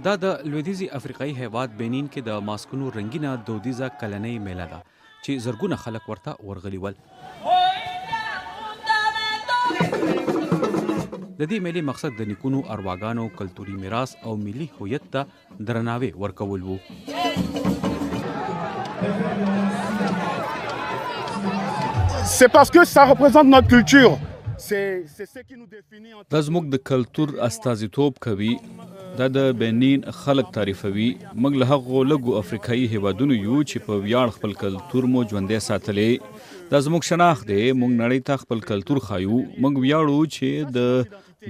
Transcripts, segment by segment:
دا د لویدیځي افریقایي هیواد بینین کې د ماسکونو رنګینه دودیزه کلنۍ میله ده چې زرګونه خلک ورته ورغلي ول. د دې میلې مقصد د نیکونو ارواګانو کلتوري میراث او ملي هویت ته درناوی ورکول وو. C'est parce que ça représente notre culture. C'est ce qui nous définit en دا زموږ د کلتور استازیتوب کوي. دا د بینین خلک تعریفوي. موږ له هغو لږو افریقایي هیوادونو یو چې په ویاړ خپل کلتور مو ژوندی ساتلی. دا زموږ شناخت دی. موږ نړۍ ته خپل کلتور ښایو. موږ ویاړو چې د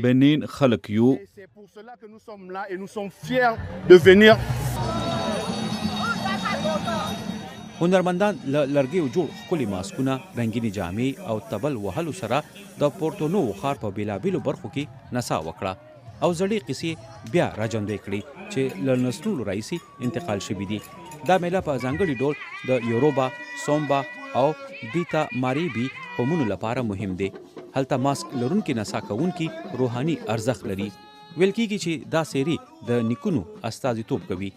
بینین خلک یو. C'est pour cela que nous sommes là et nous sommes fiers de venir. هنرمندان له لرګیو جوړ ښکلي ماسکونه، رنګینې جامې او تبل وهلو سره د پورتونو ښار په بېلابېلو برخو کې نڅا وکړه او زړې قصې بیا راژوندۍ کړي چې له نسلونو راهیسې انتقال شوي دي. دا میله په ځانګړي ډول د یوروبا، سومبا او بیتا ماریبي قومونو لپاره مهم دی. هلته ماسک لرونکي نڅا کوونکي روحاني ارزښت لري. ویل کېږي چې دا سیري د نیکونو استازیتوب کوي